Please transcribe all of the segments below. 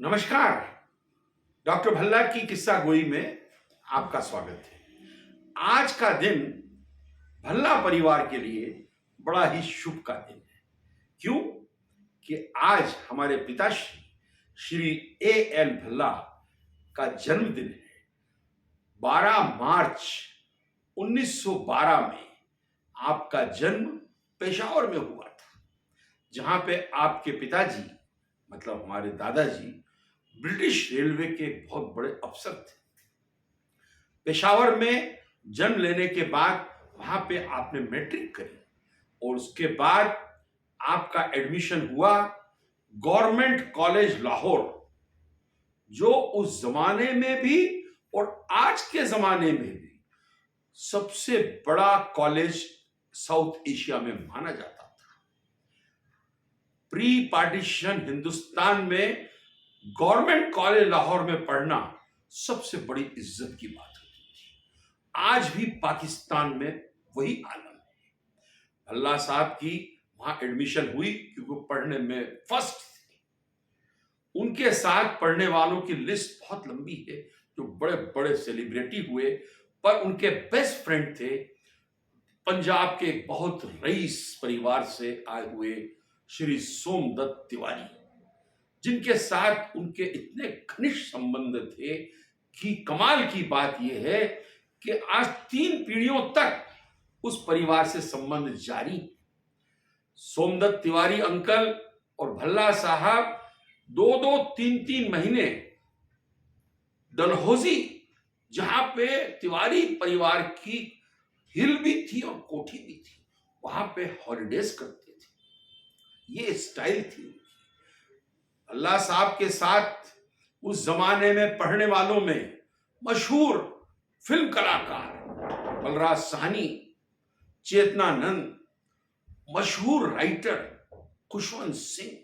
नमस्कार। डॉक्टर भल्ला की किस्सा गोई में आपका स्वागत है। आज का दिन भल्ला परिवार के लिए बड़ा ही शुभ का दिन है। क्यों कि आज हमारे पिताश्री श्री ए एल भल्ला का जन्मदिन है। 12 मार्च 1912 में आपका जन्म पेशावर में हुआ था, जहां पे आपके पिताजी मतलब हमारे दादाजी ब्रिटिश रेलवे के बहुत बड़े अफसर थे। पेशावर में जन्म लेने के बाद वहां पे आपने मैट्रिक करी और उसके बाद आपका एडमिशन हुआ गवर्नमेंट कॉलेज लाहौर, जो उस जमाने में भी और आज के जमाने में भी सबसे बड़ा कॉलेज साउथ एशिया में माना जाता था। प्री पार्टीशन हिंदुस्तान में गवर्नमेंट कॉलेज लाहौर में पढ़ना सबसे बड़ी इज्जत की बात होती थी। आज भी पाकिस्तान में वही आलम है। भल्ला साहब की वहां एडमिशन हुई क्योंकि वो पढ़ने में फर्स्ट थे। उनके साथ पढ़ने वालों की लिस्ट बहुत लंबी है, जो बड़े बड़े सेलिब्रिटी हुए, पर उनके बेस्ट फ्रेंड थे पंजाब के एक बहुत रईस परिवार से आए हुए श्री सोमदत्त तिवारी, जिनके साथ उनके इतने घनिष्ठ संबंध थे कि कमाल की बात यह है कि आज 3 पीढ़ियों तक उस परिवार से संबंध जारी। सोमदत्त तिवारी अंकल और भल्ला साहब 2-2, 3-3 महीने डलहौजी, जहां पे तिवारी परिवार की हिल भी थी और कोठी भी थी, वहां पे हॉलिडेज करते थे। ये स्टाइल थी। भल्ला साहब के साथ उस जमाने में पढ़ने वालों में मशहूर फिल्म कलाकार बलराज साहनी, चेतनानंद, मशहूर राइटर खुशवंत सिंह,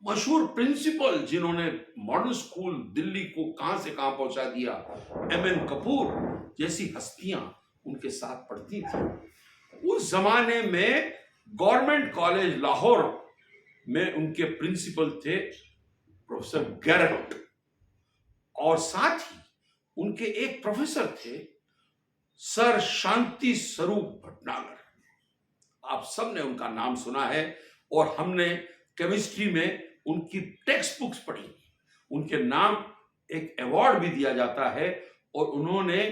मशहूर प्रिंसिपल जिन्होंने मॉडर्न स्कूल दिल्ली को कहां से कहां पहुंचा दिया, एमएन कपूर जैसी हस्तियां उनके साथ पढ़ती थी। उस जमाने में गवर्नमेंट कॉलेज लाहौर में उनके प्रिंसिपल थे प्रोफेसर गैरट, और साथ ही उनके एक प्रोफेसर थे सर शांति स्वरूप भटनागर। आप सबने उनका नाम सुना है और हमने केमिस्ट्री में उनकी टेक्स्ट बुक्स पढ़ी। उनके नाम एक अवार्ड भी दिया जाता है और उन्होंने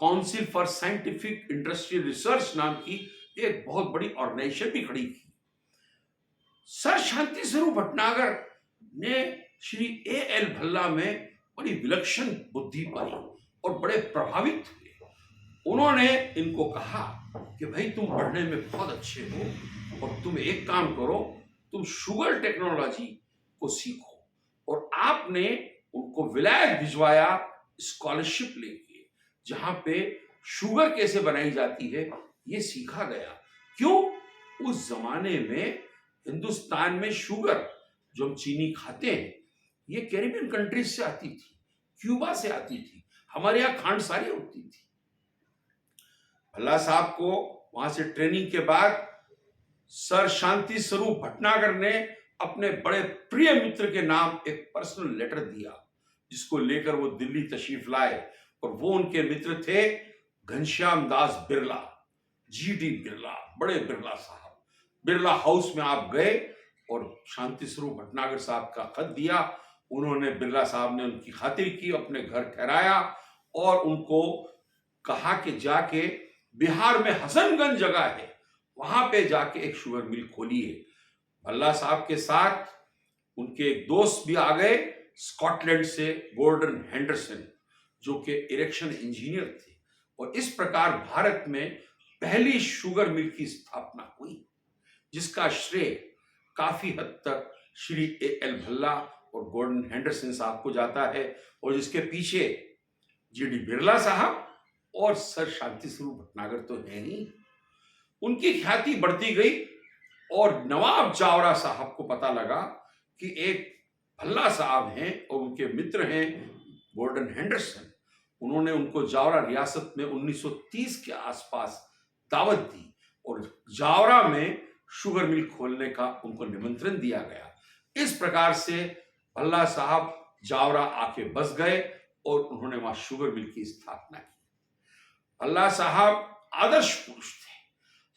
council for scientific industrial research नाम की एक बहुत बड़ी ऑर्गेनाइजेशन भी खड़ी की। सर शांति स्वरूप भटनागर ने श्री ए एल भल्ला में बड़ी विलक्षण बुद्धि पाई और बड़े प्रभावित हुए। उन्होंने इनको कहा कि भाई तुम पढ़ने में बहुत अच्छे हो और तुम एक काम करो, तुम शुगर टेक्नोलॉजी को सीखो। और आपने उनको विलायत भिजवाया स्कॉलरशिप लेके, जहां पे शुगर कैसे बनाई जाती है ये सीखा गया। क्यों? उस जमाने में हिंदुस्तान में शुगर जो हम चीनी खाते हैं ये कैरिबियन कंट्रीज से आती थी, क्यूबा से आती थी, हमारे यहाँ खांड सारी होती थी। भल्ला साहब को वहां से ट्रेनिंग के बाद सर शांति स्वरूप भटनागर ने अपने बड़े प्रिय मित्र के नाम एक पर्सनल लेटर दिया, जिसको लेकर वो दिल्ली तशरीफ लाए। और वो उनके मित्र थे घनश्याम दास बिरला, जीडी बिरला, बड़े बिरला साहब। बिरला हाउस में आप गए और शांति स्वरूप भटनागर साहब का खत दिया। उन्होंने बिरला साहब ने उनकी खातिर की, अपने घर ठहराया और उनको कहा कि जाके बिहार में हसनगंज जगह है, वहां पे जाके एक शुगर मिल खोलिए। भल्ला साहब के साथ उनके एक दोस्त भी आ गए स्कॉटलैंड से, गॉर्डन हेंडरसन, जो कि इरेक्शन इंजीनियर थे। और इस प्रकार भारत में पहली शुगर मिल की स्थापना हुई, जिसका श्रेय काफी हद तक श्री ए एल भल्ला और गॉर्डन हेंडरसन साहब को जाता है, और जिसके पीछे जीडी बिरला साहब और सर शांति स्वरूप भटनागर तो है ही। उनकी ख्याति बढ़ती गई और नवाब जावरा साहब को पता लगा कि एक भल्ला साहब हैं और उनके मित्र हैं गॉर्डन हेंडरसन। उन्होंने उनको जावरा रियासत में 1930 के आसपास दावत दी और जावरा में शुगर मिल खोलने का उनको निमंत्रण दिया गया। इस प्रकार से भल्ला साहब जावरा आके बस गए और उन्होंने वहां शुगर मिल की स्थापना की। भल्ला साहब आदर्श पुरुष थे।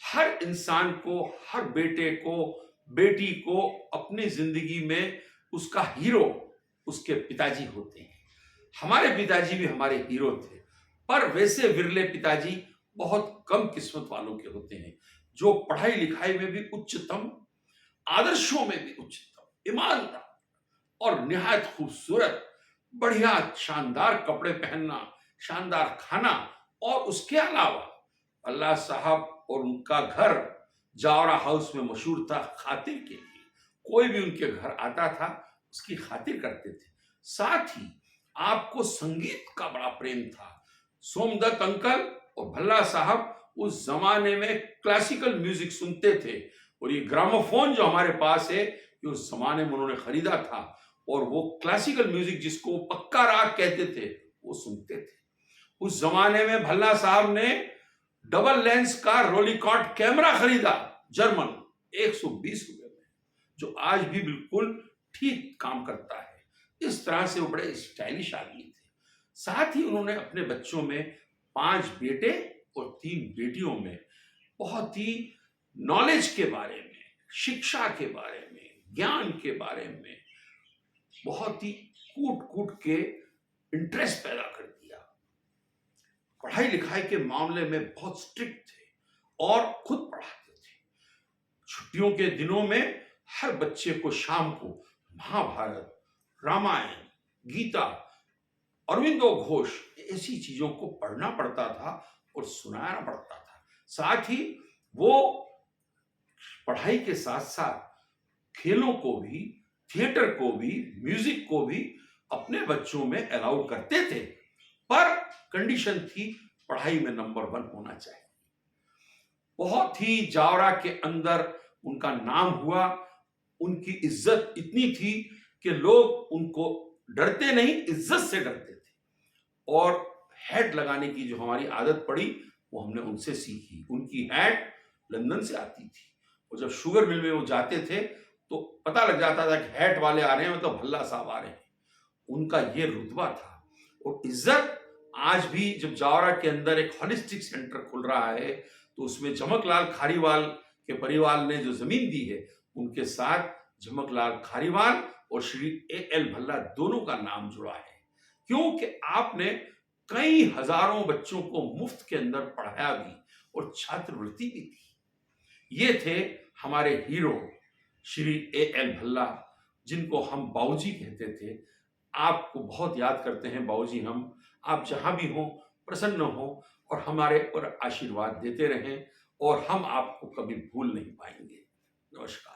हर इंसान को, हर बेटे को, बेटी को अपनी जिंदगी में उसका हीरो उसके पिताजी होते हैं। हमारे पिताजी भी हमारे हीरो थे, पर वैसे विरले पिताजी बहुत कम किस्मत वालों के होते हैं, जो पढ़ाई लिखाई में भी उच्चतम, आदर्शों में भी उच्चतम, ईमानदार और निहायत खूबसूरत, बढ़िया शानदार कपड़े पहनना, शानदार खाना, और उसके अलावा अल्लाह साहब और उनका घर जावरा हाउस में मशहूर था खातिर के लिए। कोई भी उनके घर आता था उसकी खातिर करते थे। साथ ही आपको संगीत का बड़ा प्रेम था। सोमदत्त अंकल और भल्ला साहब उस जमाने में क्लासिकल म्यूजिक सुनते थे, और ये ग्रामोफोन जो हमारे पास है ये उस जमाने में उन्होंने खरीदा था, और वो क्लासिकल म्यूजिक जिसको पक्का राग कहते थे वो सुनते थे। उस जमाने में भल्ला साहब ने डबल लेंस का रोलिकॉट कैमरा खरीदा जर्मन 120 रुपए में, जो आज भी बिल्कुल ठीक काम करता है। इस तरह से वो बड़े स्टाइलिश आदमी थे। साथ ही उन्होंने अपने बच्चों में 5 बेटे और 3 बेटियों में बहुत ही नॉलेज के बारे में, शिक्षा के बारे में, ज्ञान के बारे में बहुत ही कूट कूट के इंटरेस्ट पैदा कर दिया। पढ़ाई लिखाई के मामले में बहुत स्ट्रिक्ट थे और खुद पढ़ाते थे। छुट्टियों के दिनों में हर बच्चे को शाम को महाभारत, रामायण, गीता, अरविंदो घोष, ऐसी चीजों को पढ़ना पड़ता था और सुनाना पड़ता था। साथ ही वो पढ़ाई के साथ साथ खेलों को भी, थिएटर को भी, म्यूजिक को भी अपने बच्चों में अलाउ करते थे, पर कंडीशन थी पढ़ाई में नंबर 1 होना चाहिए। बहुत ही जावरा के अंदर उनका नाम हुआ, उनकी इज्जत इतनी थी कि लोग उनको डरते नहीं, इज्जत से डरते थे। और हैट लगाने की जो हमारी आदत पड़ी वो हमने उनसे सीखी। उनकी हैट लंदन से आती थी, और जब शुगर मिल में वो जाते थे तो पता लग जाता था कि हैट वाले आ रहे हैं, मतलब भल्ला साहब आ रहे हैं। उनका ये रुतबा था और इज्जत। आज भी जब जावरा के अंदर एक हॉलिस्टिक सेंटर खुल रहा है तो उसमें झमकलाल खारीवाल के परिवार ने जो जमीन दी है, उनके साथ झमकलाल खारीवाल और श्री A.L. भल्ला दोनों का नाम जुड़ा है, क्योंकि आपने कई हजारों बच्चों को मुफ्त के अंदर पढ़ाया भी और छात्रवृत्ति भी दी। ये थे हमारे हीरो श्री A.L. भल्ला, जिनको हम बाबूजी कहते थे। आपको बहुत याद करते हैं बाबूजी हम। आप जहां भी हो प्रसन्न हो और हमारे पर आशीर्वाद देते रहें, और हम आपको कभी भूल नहीं पाएंगे। नमस्कार।